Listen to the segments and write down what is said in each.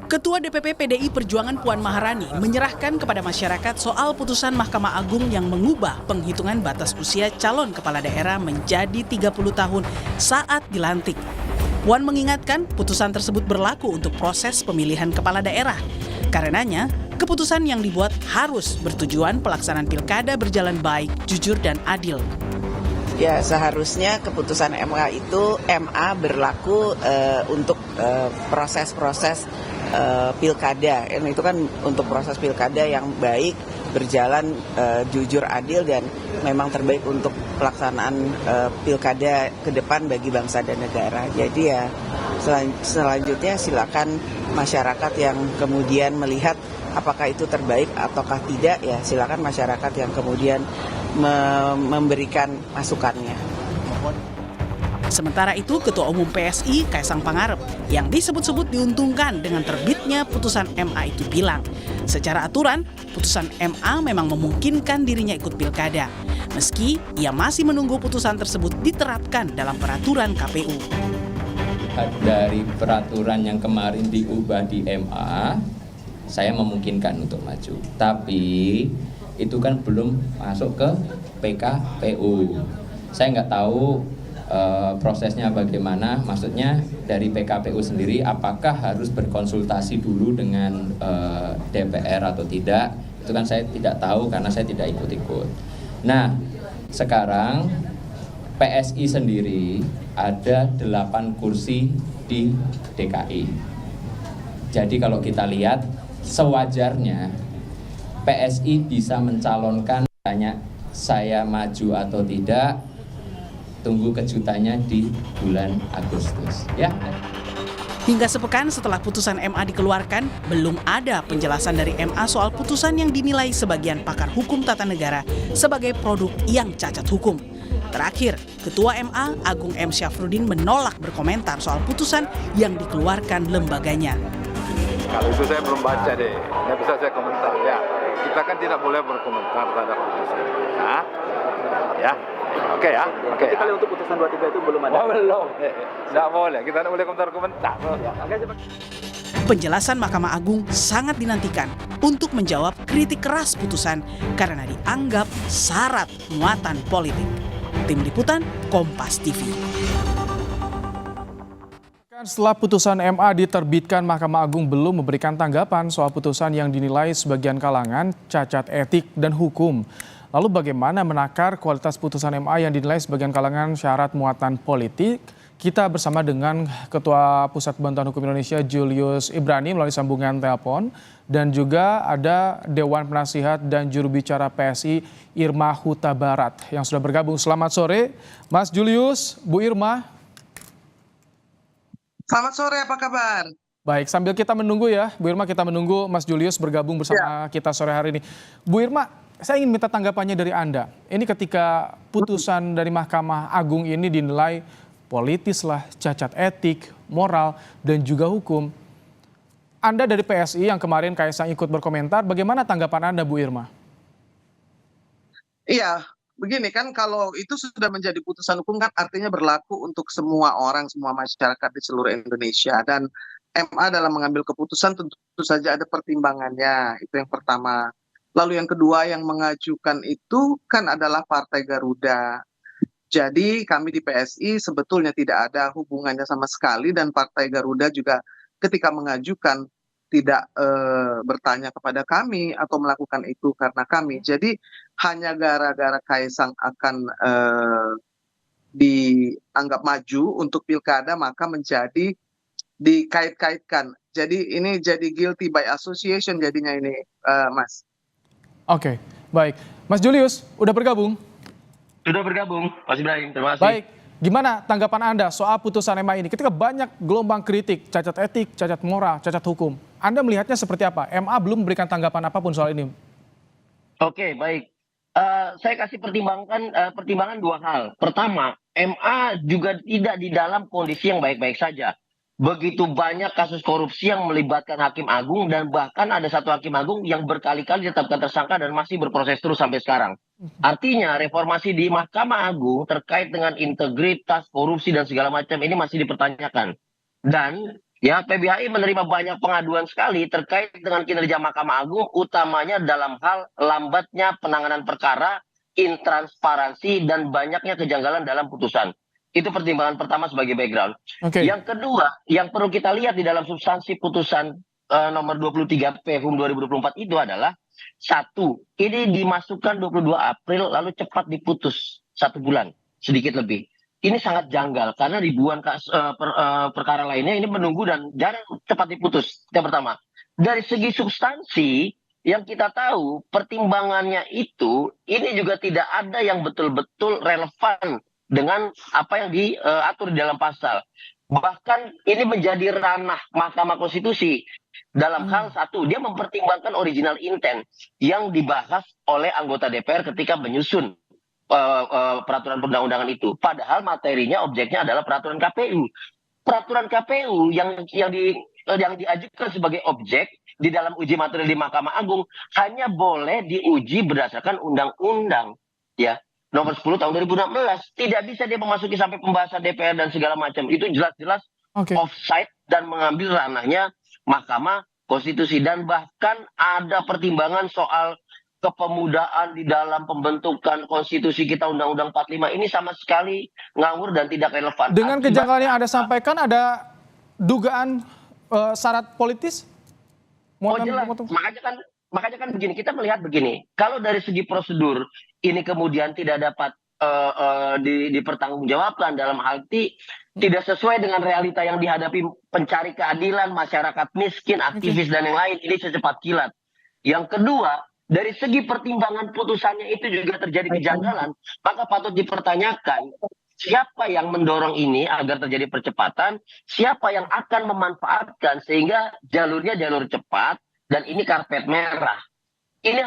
Ketua DPP PDI Perjuangan Puan Maharani menyerahkan kepada masyarakat soal putusan Mahkamah Agung yang mengubah penghitungan batas usia calon kepala daerah menjadi 30 tahun saat dilantik. Puan mengingatkan putusan tersebut berlaku untuk proses pemilihan kepala daerah. Karenanya, keputusan yang dibuat harus bertujuan pelaksanaan pilkada berjalan baik, jujur, dan adil. Ya, seharusnya keputusan MA berlaku untuk proses-proses pilkada. Itu kan untuk proses pilkada yang baik, berjalan jujur, adil, dan memang terbaik untuk pelaksanaan pilkada ke depan bagi bangsa dan negara. Jadi ya selanjutnya silakan masyarakat yang kemudian melihat apakah itu terbaik ataukah tidak, ya silakan masyarakat yang kemudian memberikan masukannya. Sementara itu, Ketua Umum PSI Kaisang Pangarep yang disebut-sebut diuntungkan dengan terbitnya putusan MA itu bilang, secara aturan, putusan MA memang memungkinkan dirinya ikut pilkada, meski ia masih menunggu putusan tersebut diterapkan dalam peraturan KPU. Dari peraturan yang kemarin diubah di MA, saya memungkinkan untuk maju. Tapi itu kan belum masuk ke PKPU. Saya nggak tahu prosesnya bagaimana, maksudnya dari PKPU sendiri apakah harus berkonsultasi dulu dengan DPR atau tidak, itu kan saya tidak tahu karena saya tidak ikut-ikut. Nah, sekarang PSI sendiri ada 8 kursi di DKI. Jadi kalau kita lihat, sewajarnya PSI bisa mencalonkan, tanya saya maju atau tidak, tunggu kejutannya di bulan Agustus, ya. Hingga sepekan setelah putusan MA dikeluarkan, belum ada penjelasan dari MA soal putusan yang dinilai sebagian pakar hukum tata negara sebagai produk yang cacat hukum. Terakhir, Ketua MA Agung M. Syafruddin menolak berkomentar soal putusan yang dikeluarkan lembaganya. Kalau itu saya belum baca deh, nggak bisa saya komentar ya. Kita kan tidak boleh berkomentar terhadap putusan. Nah, ya. Oke ya. Oke. Jadi kalau untuk putusan 23 itu belum ada. Oh, belum. Nggak boleh. Kita tidak boleh komentar-komentar. Penjelasan Mahkamah Agung sangat dinantikan untuk menjawab kritik keras putusan karena dianggap syarat muatan politik. Tim Liputan, Kompas TV. Setelah putusan MA diterbitkan, Mahkamah Agung belum memberikan tanggapan soal putusan yang dinilai sebagian kalangan cacat etik dan hukum. Lalu bagaimana menakar kualitas putusan MA yang dinilai sebagian kalangan syarat muatan politik? Kita bersama dengan Ketua Pusat Bantuan Hukum Indonesia Julius Ibrani melalui sambungan telepon. Dan juga ada Dewan Penasihat dan Juru Bicara PSI Irma Huta Barat yang sudah bergabung. Selamat sore Mas Julius, Bu Irma. Selamat sore, apa kabar? Baik, sambil kita menunggu ya, Bu Irma, kita menunggu Mas Julius bergabung bersama kita sore hari ini. Bu Irma, saya ingin minta tanggapannya dari Anda. Ini ketika putusan dari Mahkamah Agung ini dinilai politis lah, cacat etik, moral, dan juga hukum. Anda dari PSI yang kemarin Kaisang ikut berkomentar, bagaimana tanggapan Anda, Bu Irma? Iya, begini kan, kalau itu sudah menjadi putusan hukum kan artinya berlaku untuk semua orang, semua masyarakat di seluruh Indonesia. Dan MA dalam mengambil keputusan tentu saja ada pertimbangannya, itu yang pertama. Lalu yang kedua, yang mengajukan itu kan adalah Partai Garuda. Jadi kami di PSI sebetulnya tidak ada hubungannya sama sekali, dan Partai Garuda juga ketika mengajukan tidak bertanya kepada kami atau melakukan itu karena kami. Jadi hanya gara-gara Kaisang akan dianggap maju untuk pilkada, maka menjadi dikait-kaitkan. Jadi ini jadi guilty by association jadinya ini, Mas. Oke, baik. Mas Julius, udah bergabung? Sudah bergabung, Mas Ibrahim. Terima kasih. Baik. Gimana tanggapan Anda soal putusan MA ini? Ketika banyak gelombang kritik, cacat etik, cacat moral, cacat hukum. Anda melihatnya seperti apa? MA belum memberikan tanggapan apapun soal ini. Oke, baik. Saya kasih pertimbangan dua hal. Pertama, MA juga tidak di dalam kondisi yang baik-baik saja. Begitu banyak kasus korupsi yang melibatkan Hakim Agung, dan bahkan ada satu Hakim Agung yang berkali-kali ditetapkan tersangka dan masih berproses terus sampai sekarang. Artinya reformasi di Mahkamah Agung terkait dengan integritas, korupsi, dan segala macam ini masih dipertanyakan. Dan Ya, PBHI menerima banyak pengaduan sekali terkait dengan kinerja Mahkamah Agung, utamanya dalam hal lambatnya penanganan perkara, intransparansi, dan banyaknya kejanggalan dalam putusan. Itu pertimbangan pertama sebagai background. Oke. Yang kedua, yang perlu kita lihat di dalam substansi putusan nomor 23 PHUM 2024 itu adalah satu, ini dimasukkan 22 April lalu cepat diputus 1 bulan, sedikit lebih. Ini sangat janggal karena ribuan perkara lainnya ini menunggu dan jarang cepat diputus. Yang pertama, dari segi substansi yang kita tahu pertimbangannya itu ini juga tidak ada yang betul-betul relevan dengan apa yang diatur di dalam pasal. Bahkan ini menjadi ranah Mahkamah Konstitusi dalam hal satu, dia mempertimbangkan original intent yang dibahas oleh anggota DPR ketika menyusun peraturan perundang-undangan itu. Padahal materinya, objeknya adalah peraturan KPU. Peraturan KPU yang diajukan sebagai objek di dalam uji materi di Mahkamah Agung hanya boleh diuji berdasarkan undang-undang, ya, nomor 10 tahun 2016. Tidak bisa dia memasuki sampai pembahasan DPR dan segala macam. Itu jelas-jelas offside dan mengambil ranahnya Mahkamah Konstitusi. Dan bahkan ada pertimbangan soal kepemudaan di dalam pembentukan konstitusi kita, Undang-Undang 45 ini sama sekali ngawur dan tidak relevan. Dengan kejanggalan yang Anda sampaikan, ada dugaan syarat politis? Jelas. Makanya kan begini, kita melihat begini. Kalau dari segi prosedur ini kemudian tidak dapat dipertanggungjawabkan dalam arti tidak sesuai dengan realita yang dihadapi pencari keadilan, masyarakat miskin, aktivis dan yang lain, ini secepat kilat. Yang kedua, dari segi pertimbangan putusannya itu juga terjadi kejanggalan, maka patut dipertanyakan siapa yang mendorong ini agar terjadi percepatan, siapa yang akan memanfaatkan sehingga jalurnya jalur cepat, dan ini karpet merah. Ini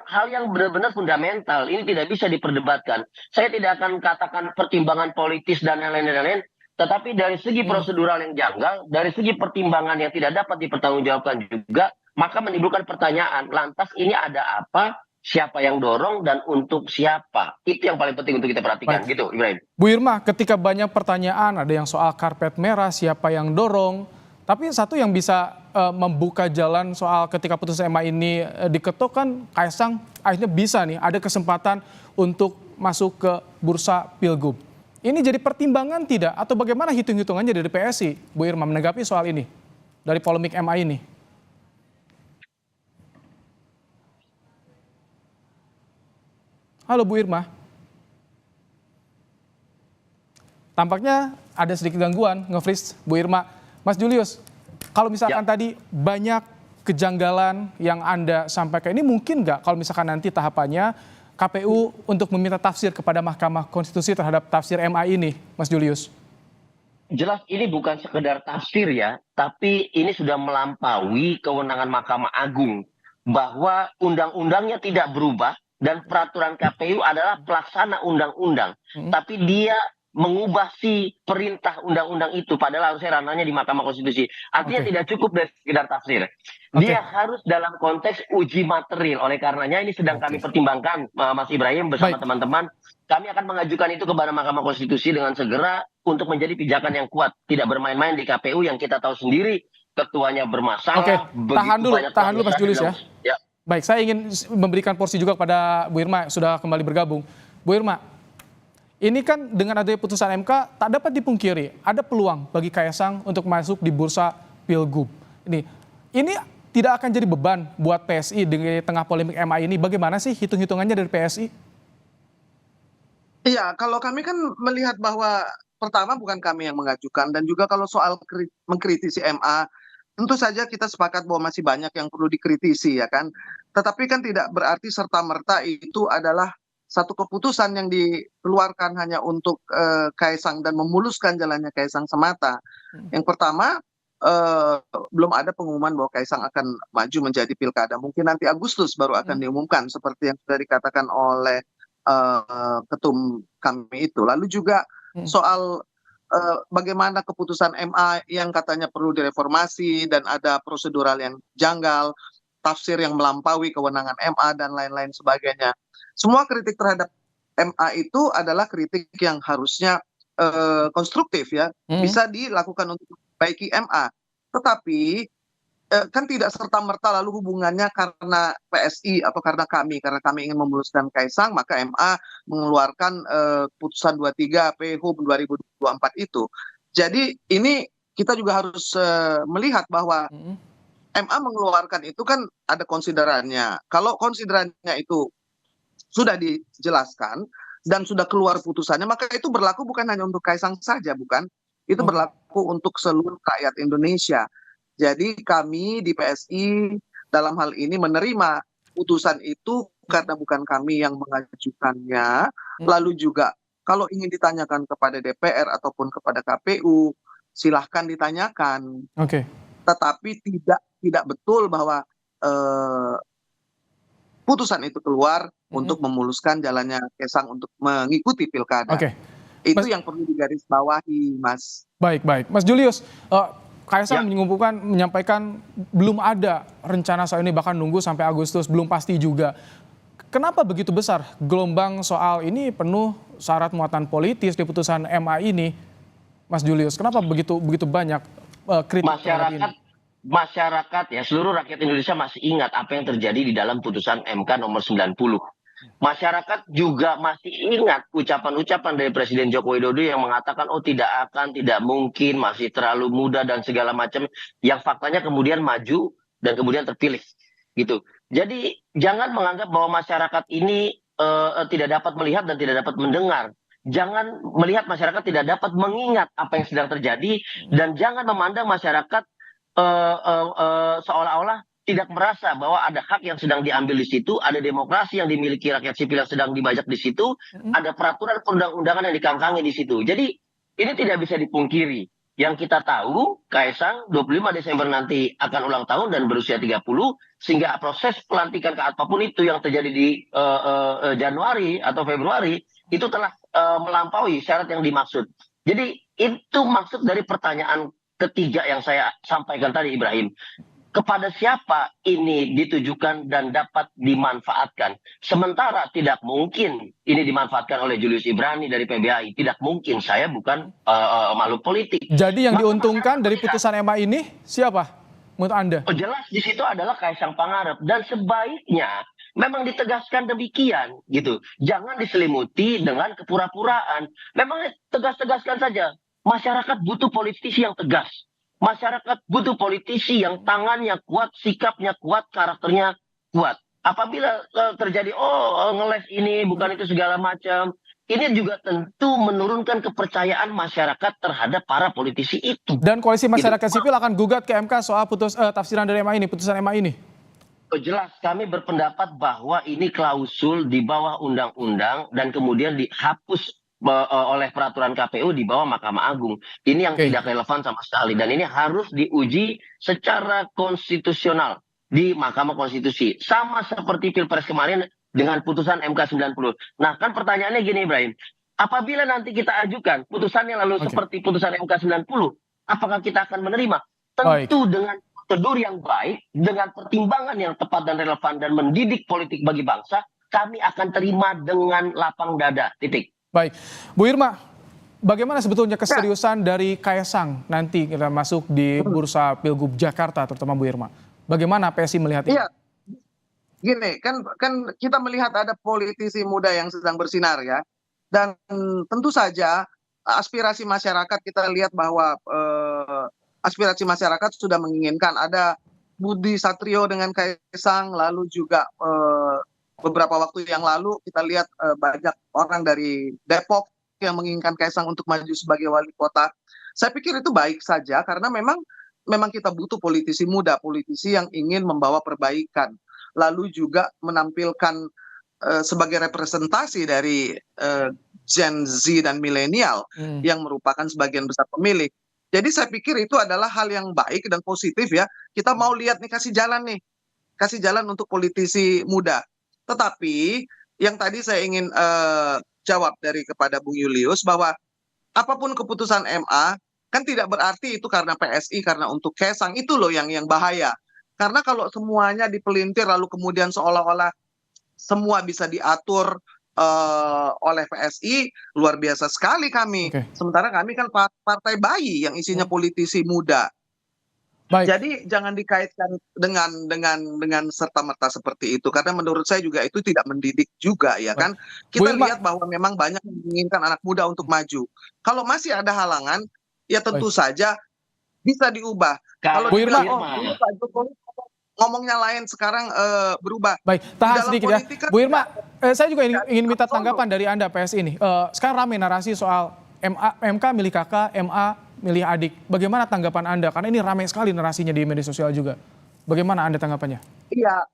hal yang benar-benar fundamental, ini tidak bisa diperdebatkan. Saya tidak akan katakan pertimbangan politis dan lain-lain, tetapi dari segi prosedural yang janggal, dari segi pertimbangan yang tidak dapat dipertanggungjawabkan juga, maka menimbulkan pertanyaan, lantas ini ada apa, siapa yang dorong, dan untuk siapa? Itu yang paling penting untuk kita perhatikan. Baik. Gitu, Ibrahim. Bu Irma, ketika banyak pertanyaan, ada yang soal karpet merah, siapa yang dorong, tapi satu yang bisa membuka jalan soal ketika putusan MA ini diketok kan Kaisang akhirnya bisa nih, ada kesempatan untuk masuk ke bursa Pilgub. Ini jadi pertimbangan tidak? Atau bagaimana hitung-hitungannya dari PSI, Bu Irma, menanggapi soal ini, dari polemik MA ini? Halo Bu Irma. Tampaknya ada sedikit gangguan, nge-freeze Bu Irma. Mas Julius, kalau misalkan tadi banyak kejanggalan yang Anda sampaikan, ini mungkin nggak kalau misalkan nanti tahapannya KPU untuk meminta tafsir kepada Mahkamah Konstitusi terhadap tafsir MA ini, Mas Julius? Jelas ini bukan sekedar tafsir ya, tapi ini sudah melampaui kewenangan Mahkamah Agung. Bahwa undang-undangnya tidak berubah, dan peraturan KPU adalah pelaksana undang-undang. Tapi dia mengubah si perintah undang-undang itu, padahal harusnya ranahnya di Mahkamah Konstitusi. Artinya tidak cukup dari sekedar tafsir. Dia harus dalam konteks uji material. Oleh karenanya ini sedang kami pertimbangkan, Mas Ibrahim, bersama teman-teman. Kami akan mengajukan itu kepada Mahkamah Konstitusi dengan segera untuk menjadi pijakan yang kuat. Tidak bermain-main di KPU yang kita tahu sendiri, ketuanya bermasalah. Tahan dulu Mas Julius ya. Baik, saya ingin memberikan porsi juga kepada Bu Irma yang sudah kembali bergabung. Bu Irma, ini kan dengan adanya putusan MK tak dapat dipungkiri ada peluang bagi Kaisang untuk masuk di bursa Pilgub. Ini tidak akan jadi beban buat PSI di tengah polemik MA ini. Bagaimana sih hitung-hitungannya dari PSI? Iya, kalau kami kan melihat bahwa pertama bukan kami yang mengajukan, dan juga kalau soal mengkritisi MA, tentu saja kita sepakat bahwa masih banyak yang perlu dikritisi, ya kan. Tetapi kan tidak berarti serta-merta itu adalah satu keputusan yang dikeluarkan hanya untuk Kaisang dan memuluskan jalannya Kaisang semata. Yang pertama, belum ada pengumuman bahwa Kaisang akan maju menjadi pilkada. Mungkin nanti Agustus baru akan diumumkan, seperti yang sudah dikatakan oleh ketum kami itu. Lalu juga soal bagaimana keputusan MA yang katanya perlu direformasi dan ada prosedural yang janggal, tafsir yang melampaui kewenangan MA dan lain-lain sebagainya. Semua kritik terhadap MA itu adalah kritik yang harusnya konstruktif ya, bisa dilakukan untuk memperbaiki MA. Tetapi kan tidak serta-merta lalu hubungannya karena PSI atau karena kami ingin memuluskan Kaisang, maka MA mengeluarkan putusan 23 PHUM 2024 itu. Jadi ini kita juga harus melihat bahwa MA mengeluarkan itu kan ada konsiderannya. Kalau konsiderannya itu sudah dijelaskan dan sudah keluar putusannya, maka itu berlaku bukan hanya untuk Kaisang saja, bukan? Itu berlaku untuk seluruh rakyat Indonesia. Jadi kami di PSI dalam hal ini menerima putusan itu karena bukan kami yang mengajukannya. Lalu juga kalau ingin ditanyakan kepada DPR ataupun kepada KPU, silahkan ditanyakan. Oke. Tetapi tidak betul bahwa putusan itu keluar untuk memuluskan jalannya Kaisang untuk mengikuti pilkada. Oke. Itu yang perlu digarisbawahi, Mas. Baik. Mas Julius, Kaisang menyampaikan belum ada rencana soal ini, bahkan nunggu sampai Agustus, belum pasti juga. Kenapa begitu besar gelombang soal ini penuh syarat muatan politis di putusan MA ini, Mas Julius? Kenapa begitu banyak kritik terhadap ini? Masyarakat ya, seluruh rakyat Indonesia masih ingat apa yang terjadi di dalam putusan MK nomor 90. Masyarakat juga masih ingat ucapan-ucapan dari Presiden Joko Widodo yang mengatakan tidak akan, tidak mungkin, masih terlalu muda dan segala macam, yang faktanya kemudian maju dan kemudian terpilih gitu. Jadi jangan menganggap bahwa masyarakat ini tidak dapat melihat dan tidak dapat mendengar. Jangan melihat masyarakat tidak dapat mengingat apa yang sedang terjadi, dan jangan memandang masyarakat seolah-olah tidak merasa bahwa ada hak yang sedang diambil di situ, ada demokrasi yang dimiliki rakyat sipil yang sedang dibajak di situ, ada peraturan perundang-undangan yang dikangkangi di situ. Jadi ini tidak bisa dipungkiri. Yang kita tahu, Kaisang 25 Desember nanti akan ulang tahun dan berusia 30, sehingga proses pelantikan ke apapun itu yang terjadi di Januari atau Februari, itu telah melampaui syarat yang dimaksud. Jadi itu maksud dari pertanyaan ketiga yang saya sampaikan tadi, Ibrahim. Kepada siapa ini ditujukan dan dapat dimanfaatkan? Sementara tidak mungkin ini dimanfaatkan oleh Julius Ibrani dari PBAI. Tidak mungkin, saya bukan makhluk politik. Jadi yang diuntungkan dari putusan MA ini siapa menurut Anda? Jelas di situ adalah Kaisang Pangarep, dan sebaiknya memang ditegaskan demikian gitu. Jangan diselimuti dengan kepura-puraan. Memang tegas-tegaskan saja. Masyarakat butuh politisi yang tegas. Masyarakat butuh politisi yang tangannya kuat, sikapnya kuat, karakternya kuat. Apabila terjadi ngeles ini bukan itu segala macam, ini juga tentu menurunkan kepercayaan masyarakat terhadap para politisi itu. Dan koalisi masyarakat sipil akan gugat ke MK soal tafsiran dari MA ini, putusan MA ini. Jelas kami berpendapat bahwa ini klausul di bawah undang-undang dan kemudian dihapus oleh peraturan KPU di bawah Mahkamah Agung. Ini yang tidak relevan sama sekali, dan ini harus diuji secara konstitusional di Mahkamah Konstitusi, sama seperti Pilpres kemarin dengan putusan MK 90. Nah, kan pertanyaannya gini, Ibrahim, apabila nanti kita ajukan putusannya lalu seperti putusan MK 90, apakah kita akan menerima? Tentu dengan prosedur yang baik, dengan pertimbangan yang tepat dan relevan dan mendidik politik bagi bangsa, kami akan terima dengan lapang dada. Titik. Baik, Bu Irma, bagaimana sebetulnya keseriusan dari Kaisang nanti kita masuk di bursa Pilgub Jakarta, terutama Bu Irma? Bagaimana PSI melihat ini? Iya, gini, kan kita melihat ada politisi muda yang sedang bersinar ya, dan tentu saja aspirasi masyarakat, kita lihat bahwa aspirasi masyarakat sudah menginginkan ada Budi Satrio dengan Kaisang, lalu juga beberapa waktu yang lalu kita lihat banyak orang dari Depok yang menginginkan Kaisang untuk maju sebagai wali kota. Saya pikir itu baik saja karena memang kita butuh politisi muda, politisi yang ingin membawa perbaikan, lalu juga menampilkan sebagai representasi dari Gen Z dan milenial yang merupakan sebagian besar pemilih. Jadi saya pikir itu adalah hal yang baik dan positif ya. Kita mau lihat nih, kasih jalan untuk politisi muda. Tetapi yang tadi saya ingin jawab kepada Bung Julius bahwa apapun keputusan MA kan tidak berarti itu karena PSI, karena untuk Kaisang, itu loh yang bahaya. Karena kalau semuanya dipelintir lalu kemudian seolah-olah semua bisa diatur oleh PSI, luar biasa sekali kami. Sementara kami kan partai bayi yang isinya politisi muda. Baik. Jadi jangan dikaitkan dengan serta-merta seperti itu, karena menurut saya juga itu tidak mendidik juga ya kan. Bu Kita Irma, lihat bahwa memang banyak yang menginginkan anak muda untuk maju. Kalau masih ada halangan, ya tentu saja bisa diubah. Kalau Bu Irma. dibilang, oh dulu Pak Jokowi ngomongnya lain, sekarang berubah. baik, Di tahan dalam sedikit ya. politik kan Bu Irma, saya juga ingin minta absolut. tanggapan dari Anda PSI ini. Sekarang ramai narasi soal MK milih kakak, MA milih adik. Bagaimana tanggapan Anda? Karena ini ramai sekali narasinya di media sosial juga. Bagaimana Anda tanggapannya? Iya,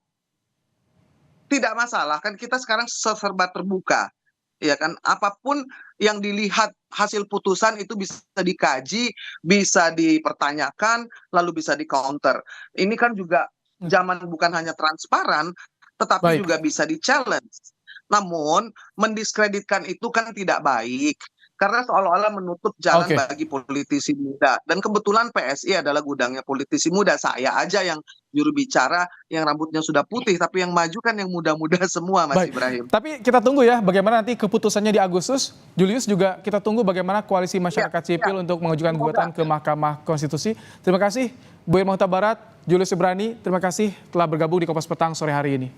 tidak masalah kan, kita sekarang serba terbuka. Ya kan, apapun yang dilihat hasil putusan itu bisa dikaji, bisa dipertanyakan, lalu bisa di-counter. Ini kan juga zaman bukan hanya transparan, tetapi Baik. juga bisa di-challenge. Namun, mendiskreditkan itu kan tidak baik. Karena seolah-olah menutup jalan Oke. bagi politisi muda. Dan kebetulan PSI adalah gudangnya politisi muda. Saya aja yang juru bicara, yang rambutnya sudah putih, tapi yang maju kan yang muda-muda semua, Mas Baik, Ibrahim. tapi kita tunggu ya bagaimana nanti keputusannya di Agustus. Julius juga kita tunggu bagaimana koalisi masyarakat sipil untuk mengajukan gugatan ke Mahkamah Konstitusi. Terima kasih Bu Irma Huta Barat, Julius Ibrani, terima kasih telah bergabung di Kompas Petang sore hari ini.